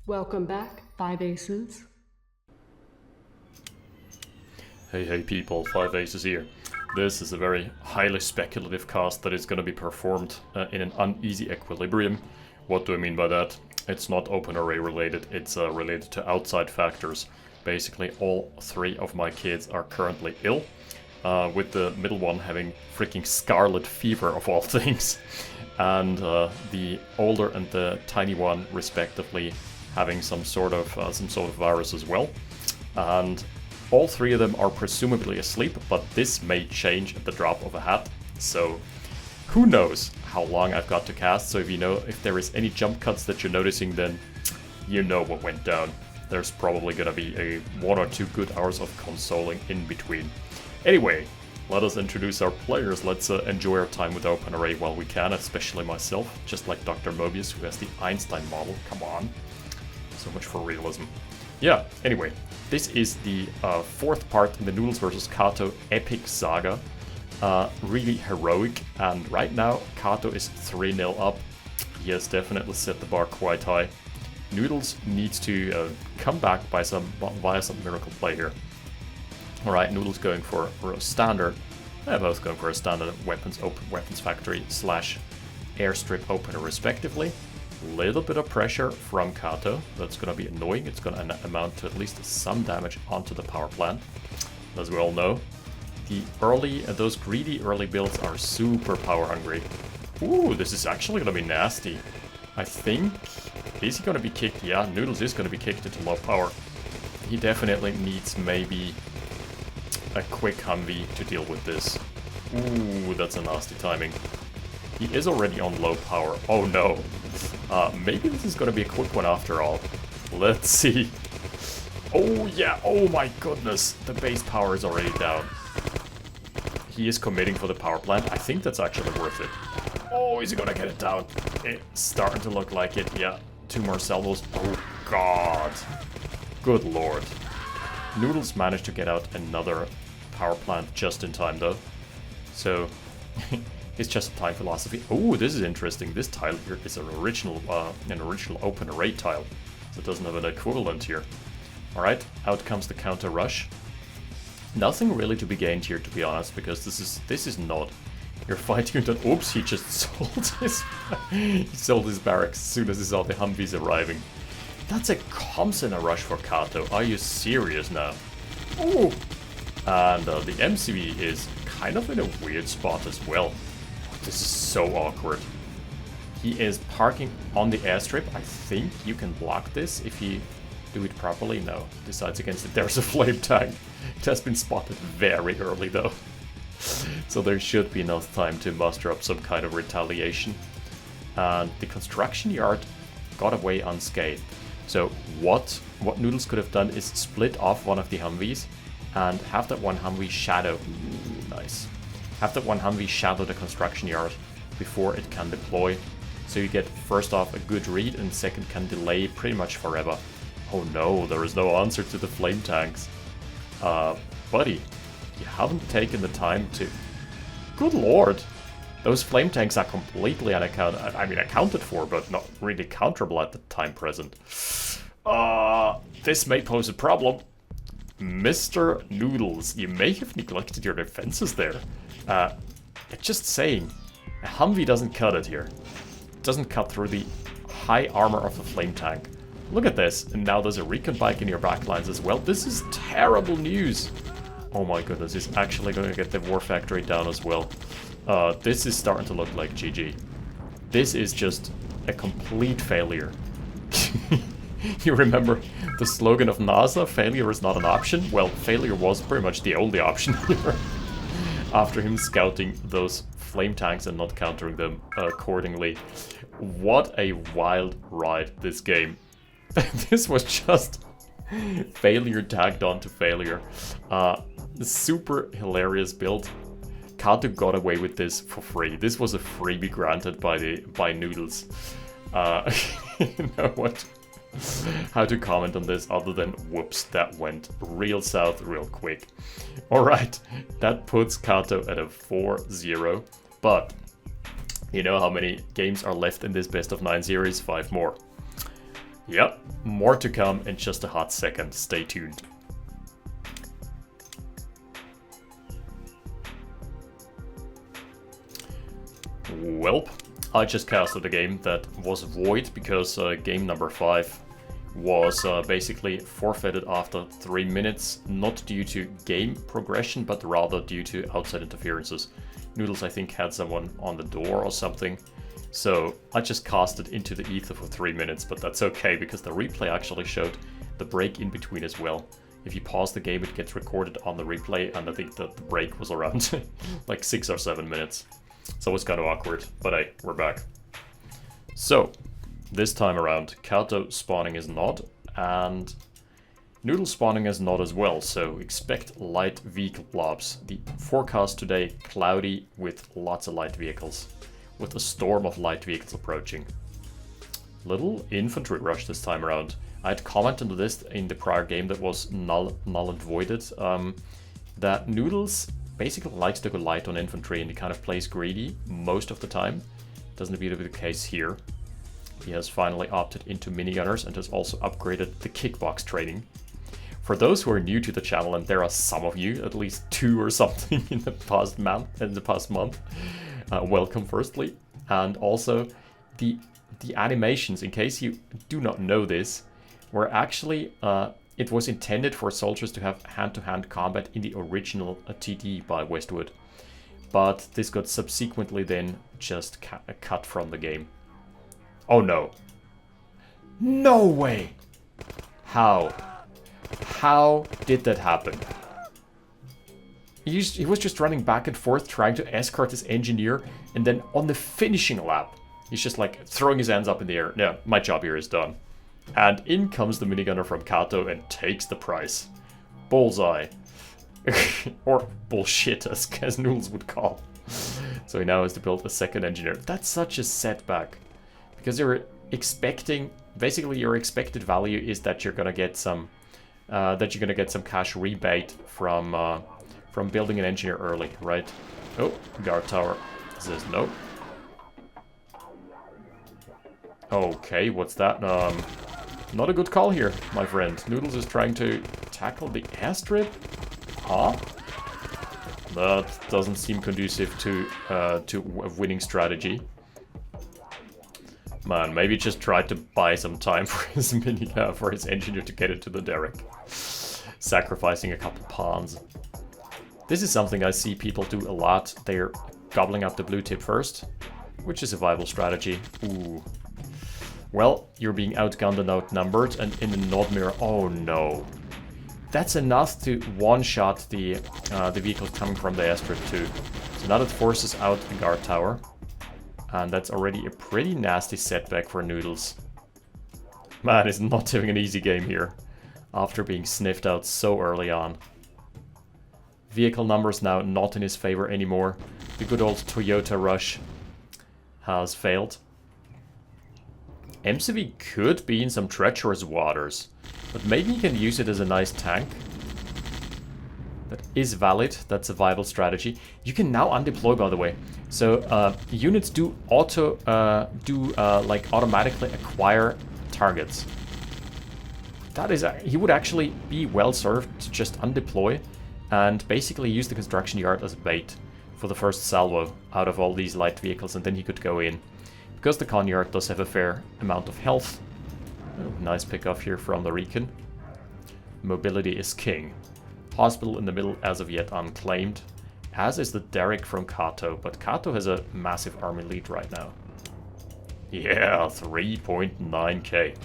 Welcome back, Five Aces. Hey people, Five Aces here. This is a very highly speculative cast that is going to be performed in an uneasy equilibrium. What do I mean by that? It's not OpenRA related, it's related to outside factors. Basically, all three of my kids are currently ill, with the middle one having freaking scarlet fever of all things, and the older and the tiny one respectively having some sort of virus as well. And all three of them are presumably asleep, but this may change at the drop of a hat. So who knows how long I've got to cast. So if there is any jump cuts that you're noticing, then you know what went down. There's probably gonna be a 1 or 2 good hours of consoling in between. Anyway, let us introduce our players. Let's enjoy our time with OpenRA while we can, especially myself, just like Dr. Mobius, who has the Einstein model. Come on. So much for realism. Yeah, anyway, this is the fourth part in the Nudels vs. Kato epic saga. Really heroic, and right now Kato is 3-0 up. He has definitely set the bar quite high. Nudels needs to come back via some miracle play here. Alright, Nudels going for a standard. They're both going for a standard weapons factory / airstrip opener respectively. Little bit of pressure from Kato. That's going to be annoying. It's going to amount to at least some damage onto the power plant. As we all know, those greedy early builds are super power hungry. Ooh, this is actually going to be nasty. I think, is he going to be kicked? Yeah, Nudels is going to be kicked into low power. He definitely needs maybe a quick Humvee to deal with this. Ooh, that's a nasty timing. He is already on low power. Oh no. Maybe this is going to be a quick one after all. Let's see. Oh yeah, oh my goodness. The base power is already down. He is committing for the power plant. I think that's actually worth it. Oh, is he going to get it down? It's starting to look like it. Yeah, 2 more salvos. Oh god. Good lord. Nudels managed to get out another power plant just in time though. So it's just a time philosophy. Oh, this is interesting. This tile here is an original OpenRA tile. So it doesn't have an equivalent here. Alright, out comes the counter rush. Nothing really to be gained here, to be honest, because this is not. You're fighting that. Oops, he just sold his barracks as soon as he saw the Humvees arriving. That's a constant rush for Kato. Are you serious now? Ooh! And the MCV is kind of in a weird spot as well. This is so awkward. He is parking on the airstrip. I think you can block this if you do it properly. No, decides against it. There's a flame tank. It has been spotted very early though. So there should be enough time to muster up some kind of retaliation. And the construction yard got away unscathed. So what Nudels could have done is split off one of the Humvees and have that one Humvee shadow. Nice. Have that one Humvee shadow the construction yard before it can deploy. So you get first off a good read and second can delay pretty much forever. Oh no, there is no answer to the flame tanks. Buddy, you haven't taken the time to... Good lord! Those flame tanks are completely accounted for, but not really counterable at the time present. This may pose a problem. Mr. Nudels, you may have neglected your defenses there. Just saying, a Humvee doesn't cut it here. It doesn't cut through the high armor of the flame tank. Look at this, and now there's a recon bike in your backlines as well. This is terrible news. Oh my goodness, he's actually going to get the war factory down as well. This is starting to look like GG. This is just a complete failure. You remember the slogan of NASA, failure is not an option? Well, failure was pretty much the only option here. After him scouting those flame tanks and not countering them accordingly. What a wild ride, this game. This was just failure tagged on to failure. Super hilarious build. Kato got away with this for free. This was a freebie granted by Nudels. You know what? How to comment on this other than whoops, that went real south real quick. Alright, that puts Kato at a 4-0. But you know how many games are left in this best of 9 series? 5 more. Yep, more to come in just a hot second. Stay tuned. Welp, I just casted a game that was void because game number 5 was basically forfeited after 3 minutes, not due to game progression, but rather due to outside interferences. Nudels, I think, had someone on the door or something. So I just cast it into the ether for 3 minutes, but that's okay because the replay actually showed the break in between as well. If you pause the game, it gets recorded on the replay, and I think that the break was around like 6 or 7 minutes. So it was kind of awkward, but hey, we're back. So, this time around, Kato spawning is not, and Noodle spawning is not as well, so expect light vehicle blobs. The forecast today, cloudy with lots of light vehicles, with a storm of light vehicles approaching. Little infantry rush this time around. I had commented on this in the prior game that was null and voided, that Noodles basically likes to go light on infantry and he kind of plays greedy most of the time. Doesn't appear to be the case here. He has finally opted into minigunners and has also upgraded the kickbox training. For those who are new to the channel, and there are some of you, at least 2 or something in the past month, welcome firstly. And also the animations, in case you do not know this, were actually it was intended for soldiers to have hand-to-hand combat in the original TD by Westwood, but this got subsequently then just cut from the game. Oh no. No way! How? How did that happen? He was just running back and forth trying to escort his engineer, and then on the finishing lap, he's just like throwing his hands up in the air. Yeah, my job here is done. And in comes the minigunner from Kato and takes the prize. Bullseye. Or bullshit, as Noodles would call. So he now has to build a second engineer. That's such a setback. Because you're expecting... Basically, your expected value is that you're gonna get some... cash rebate from building an engineer early, right? Oh, guard tower says no. Okay, what's that? Not a good call here, my friend. Noodles is trying to tackle the airstrip? Huh? That doesn't seem conducive to a winning strategy. Man, maybe just try to buy some time for his for his engineer to get into the derrick. Sacrificing a couple pawns. This is something I see people do a lot. They're gobbling up the blue tip first, which is a viable strategy. Ooh. Well, you're being outgunned and outnumbered, and in the nod mirror, oh no. That's enough to one-shot the vehicle coming from the airstrip too. So now that forces out the guard tower. And that's already a pretty nasty setback for Noodles. Man is not having an easy game here, after being sniffed out so early on. Vehicle numbers now not in his favor anymore. The good old Toyota rush has failed. MCV could be in some treacherous waters, but maybe he can use it as a nice tank. That is valid, that's a viable strategy. You can now undeploy, by the way. So units do automatically acquire targets. That is, he would actually be well served to just undeploy and basically use the construction yard as a bait for the first salvo out of all these light vehicles, and then he could go in. Because the con yard does have a fair amount of health. Oh, nice pickoff here from the Recon. Mobility is king. Hospital in the middle as of yet unclaimed. As is the derrick from Kato, but Kato has a massive army lead right now. Yeah, 3.9k.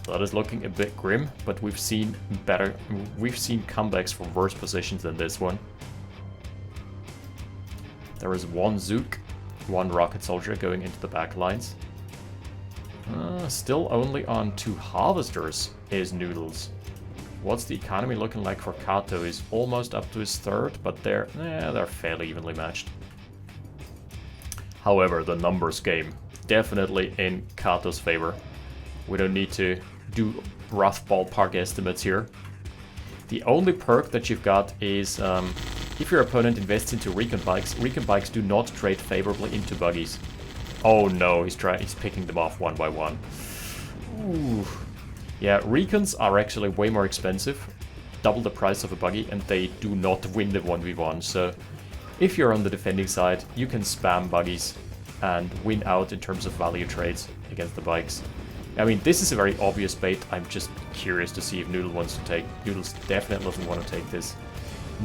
That is looking a bit grim, but we've seen better. We've seen comebacks from worse positions than this one. There is one Zook, one rocket soldier going into the back lines. Still only on 2 harvesters is Noodles. What's the economy looking like for Kato? He's almost up to his 3rd, but they're fairly evenly matched. However, the numbers game definitely in Kato's favor. We don't need to do rough ballpark estimates here. The only perk that you've got is if your opponent invests into recon bikes do not trade favorably into buggies. Oh no, he's picking them off one by one. Ooh. Yeah, recons are actually way more expensive, double the price of a buggy, and they do not win the 1v1. So if you're on the defending side, you can spam buggies and win out in terms of value trades against the bikes. I mean, this is a very obvious bait. I'm just curious to see if Noodle wants to take. Noodles definitely doesn't want to take this.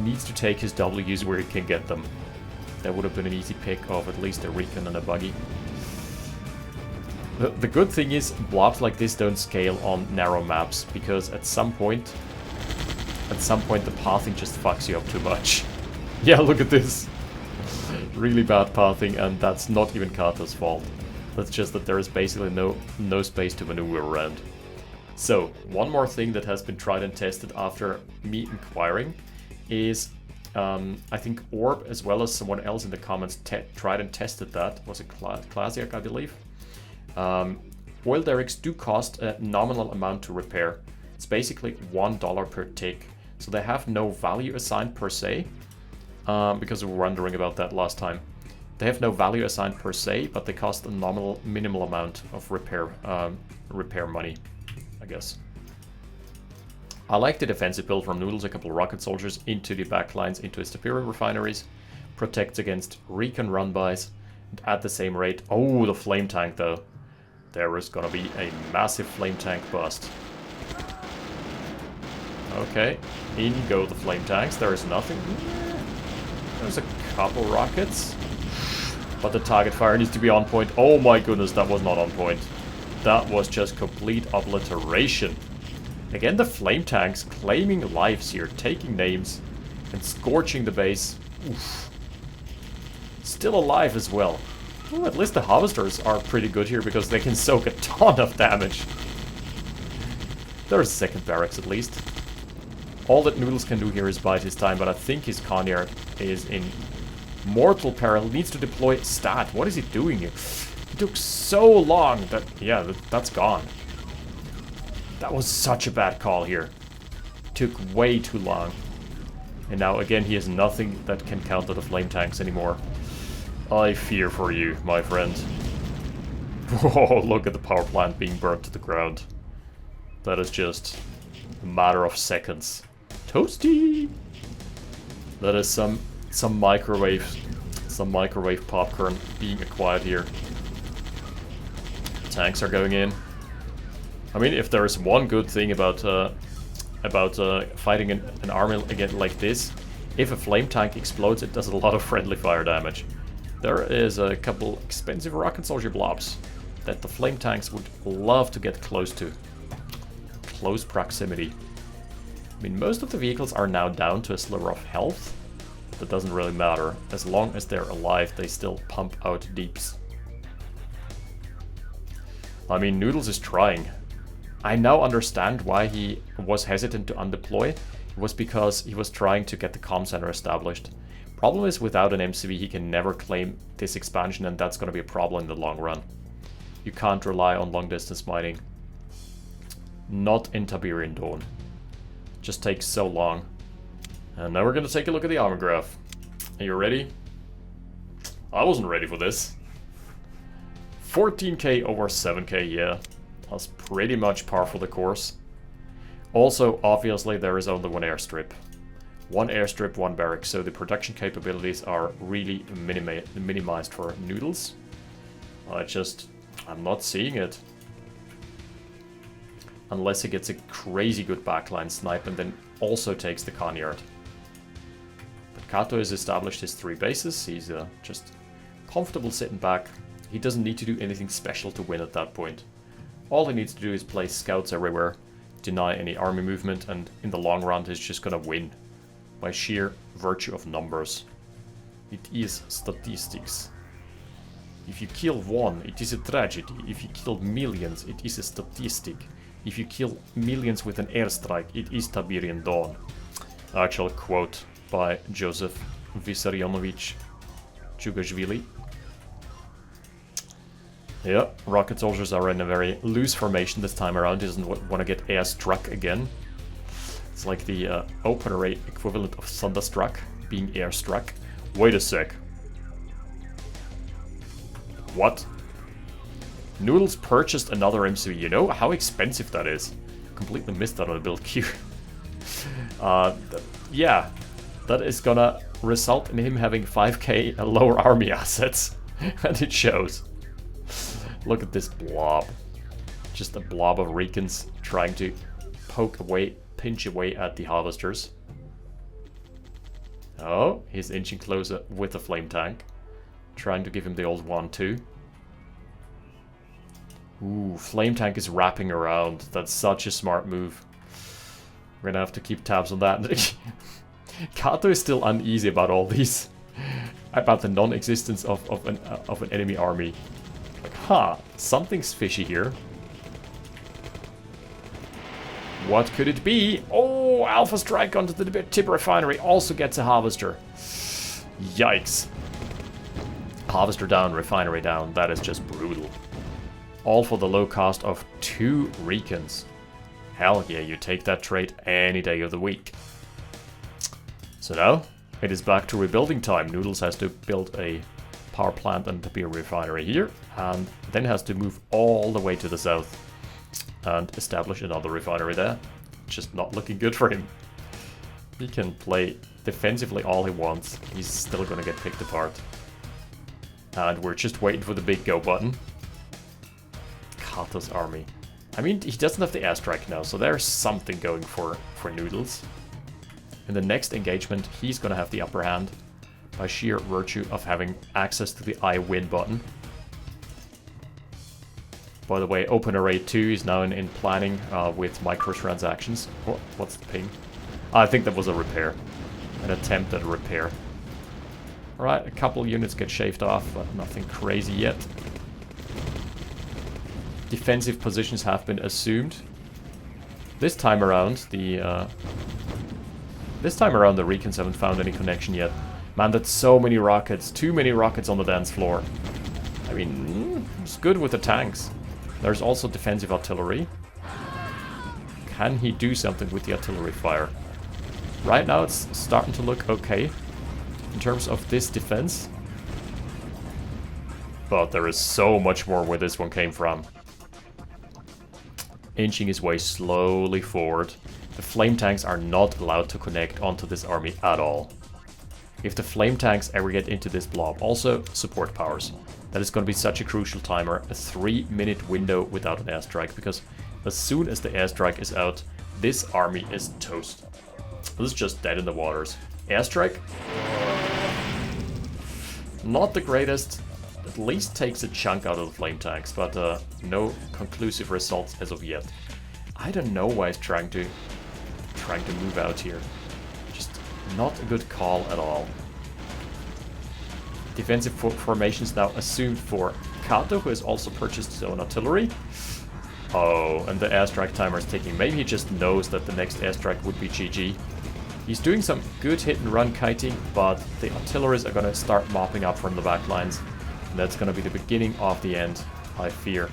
Needs to take his W's where he can get them. That would have been an easy pick of at least a recon and a buggy. The good thing is, blobs like this don't scale on narrow maps, because at some point the pathing just fucks you up too much. Yeah, look at this. Really bad pathing, and that's not even Kato's fault. That's just that there is basically no space to maneuver around. So, one more thing that has been tried and tested after me inquiring is, I think Orb, as well as someone else in the comments, tried and tested that. Was it Klasiak, I believe? Oil derricks do cost a nominal amount to repair. It's basically $1 per tick. So they have no value assigned per se, because we were wondering about that last time. They have no value assigned per se, but they cost a minimal amount of repair money, I guess. I like the defensive build from Noodles, a couple of rocket soldiers into the backlines, into his Tiberian refineries, protects against recon run-bys, and at the same rate... Oh, the flame tank though. There is gonna be a massive flame tank bust. Okay, in go the flame tanks. There is nothing. There's a couple rockets. But the target fire needs to be on point. Oh my goodness, that was not on point. That was just complete obliteration. Again, the flame tanks claiming lives here, taking names, and scorching the base. Oof. Still alive as well. Well, at least the harvesters are pretty good here, because they can soak a ton of damage. There's a second barracks at least. All that Noodles can do here is bide his time, but I think his Kanyard is in mortal peril. He needs to deploy stat. What is he doing here? It took so long that... Yeah, that's gone. That was such a bad call here. Took way too long. And now again he has nothing that can counter the flame tanks anymore. I fear for you, my friend. Oh, look at the power plant being burnt to the ground. That is just a matter of seconds. Toasty! That is some microwave popcorn being acquired here. Tanks are going in. I mean, if there is one good thing about fighting an army again like this, if a flame tank explodes, it does a lot of friendly fire damage. There is a couple expensive rocket soldier blobs that the flame tanks would love to get close to. Close proximity. I mean, most of the vehicles are now down to a sliver of health. That doesn't really matter. As long as they're alive, they still pump out deeps. I mean, Noodles is trying. I now understand why he was hesitant to undeploy. It was because he was trying to get the comm center established. Problem is, without an MCV, he can never claim this expansion, and that's going to be a problem in the long run. You can't rely on long-distance mining. Not in Tiberian Dawn. Just takes so long. And now we're going to take a look at the armor graph. Are you ready? I wasn't ready for this. 14k over 7k, yeah. That's pretty much par for the course. Also, obviously, there is only one airstrip. One airstrip, one barrack, so the production capabilities are really minimized for Noodles. I'm not seeing it. Unless he gets a crazy good backline snipe and then also takes the Kanyard. But Kato has established his 3 bases. He's just comfortable sitting back. He doesn't need to do anything special to win at that point. All he needs to do is place scouts everywhere, deny any army movement, and in the long run he's just gonna win. By sheer virtue of numbers. It is statistics. If you kill one, it is a tragedy. If you kill millions, it is a statistic. If you kill millions with an airstrike, it is Tiberian Dawn. Actual quote by Joseph Vissarionovich Chugashvili. Yeah, rocket soldiers are in a very loose formation this time around. He doesn't want to get airstruck again. It's like the OpenRA equivalent of Thunderstruck being airstruck. Wait a sec. What? Nudels purchased another MCV. You know how expensive that is? Completely missed that on the build queue. Yeah, that is gonna result in him having 5k lower army assets. And it shows. Look at this blob. Just a blob of Recons trying to poke away, pinch away at the harvesters. Oh, he's inching closer with the flame tank. Trying to give him the old 1-2. Ooh, flame tank is wrapping around. That's such a smart move. We're gonna have to keep tabs on that. Kato is still uneasy about all these. About the non-existence of an enemy army. Like, huh, something's fishy here. What could it be? Oh, Alpha Strike onto the Tib refinery also gets a harvester. Yikes. Harvester down, refinery down. That is just brutal. All for the low cost of 2 Recons. Hell yeah, you take that trade any day of the week. So now, it is back to rebuilding time. Nudels has to build a power plant and be a refinery here, and then has to move all the way to the south and establish another refinery there. Just not looking good for him. He can play defensively all he wants. He's still gonna get picked apart. And we're just waiting for the big go button. Kato's army. I mean, he doesn't have the airstrike now, so there's something going for Nudels. In the next engagement, he's gonna have the upper hand by sheer virtue of having access to the I win button. By the way, OpenRA 2 is now in planning with microtransactions. What's the ping? I think that was a repair. An attempt at a repair. Alright, a couple units get shaved off, but nothing crazy yet. Defensive positions have been assumed. This time around, the Recons haven't found any connection yet. Man, that's so many rockets. Too many rockets on the dance floor. I mean, it's good with the tanks. There's also defensive artillery. Can he do something with the artillery fire? Right now it's starting to look okay in terms of this defense. But there is so much more where this one came from. Inching his way slowly forward. The flame tanks are not allowed to connect onto this army at all. If the flame tanks ever get into this blob, also support powers. That is going to be such a crucial timer, a 3-minute window without an airstrike, because as soon as the airstrike is out, this army is toast. This is just dead in the waters. Airstrike? Not the greatest. At least takes a chunk out of the flame tanks, but no conclusive results as of yet. I don't know why he's trying to move out here. Just not a good call at all. Defensive formations now assumed for Kato, who has also purchased his own artillery. Oh, and the airstrike timer is ticking. Maybe he just knows that the next airstrike would be GG. He's doing some good hit and run kiting, but the artilleries are gonna start mopping up from the back lines. And that's gonna be the beginning of the end, I fear.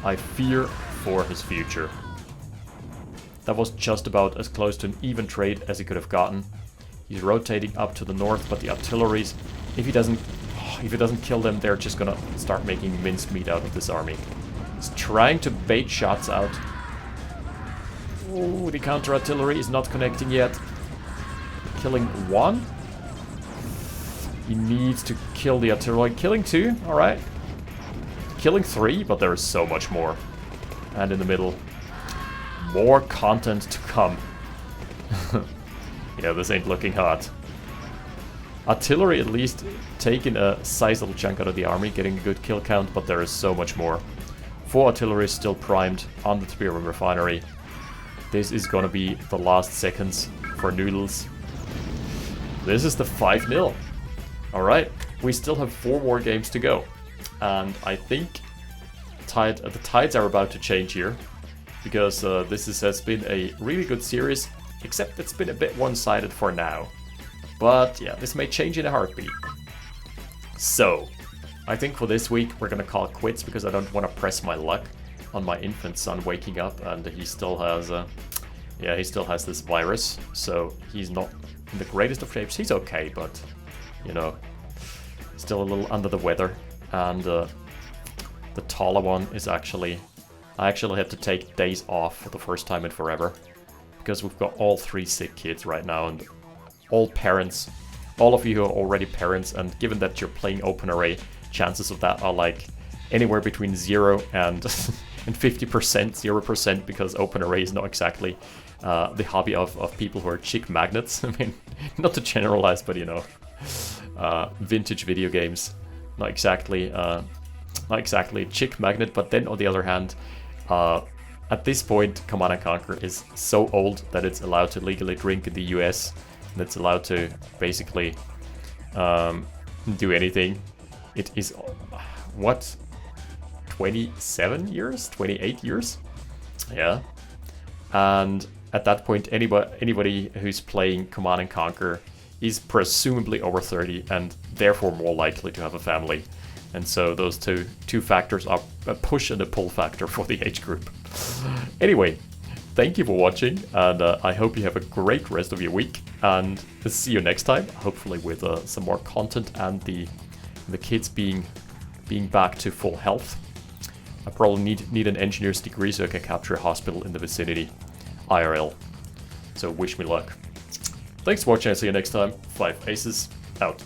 I fear for his future. That was just about as close to an even trade as he could have gotten. He's rotating up to the north, but the artilleries, if he doesn't kill them, they're just gonna start making mincemeat out of this army. He's trying to bait shots out. Oh, the counter artillery is not connecting yet. Killing 1. He needs to kill the artillery. Killing 2, alright. Killing 3, but there is so much more. And in the middle, more content to come. Yeah, this ain't looking hot. Artillery at least taking a sizable chunk out of the army, getting a good kill count, but there is so much more. 4 artillery is still primed on the Tiberian refinery. This is gonna be the last seconds for Nudels. This is the 5-0. Alright, we still have 4 more games to go. And I think the tides are about to change here. Because this has been a really good series, except it's been a bit one-sided for now. But yeah, this may change in a heartbeat. So, I think for this week we're gonna call it quits, because I don't want to press my luck on my infant son waking up, and he still has this virus, so he's not in the greatest of shapes. He's okay, but you know, still a little under the weather. And The taller one is actually... I actually had to take days off for the first time in forever. Because we've got all 3 sick kids right now, and all parents, all of you who are already parents, and given that you're playing OpenRA, chances of that are like anywhere between 0 and 50%, 0%, because OpenRA is not exactly the hobby of people who are chick magnets. I mean, not to generalize, but you know, vintage video games, not exactly chick magnet. But then on the other hand, at this point, Command & Conquer is so old that it's allowed to legally drink in the US, and it's allowed to basically do anything. It is, what, 27 years? 28 years? Yeah. And at that point, anybody who's playing Command & Conquer is presumably over 30 and therefore more likely to have a family. And so those two factors are a push and a pull factor for the age group. Anyway, thank you for watching, and I hope you have a great rest of your week, and see you next time, hopefully with some more content and the kids being back to full health. I probably need an engineer's degree so I can capture a hospital in the vicinity, IRL. So wish me luck. Thanks for watching, I'll see you next time. 5 Aces, out.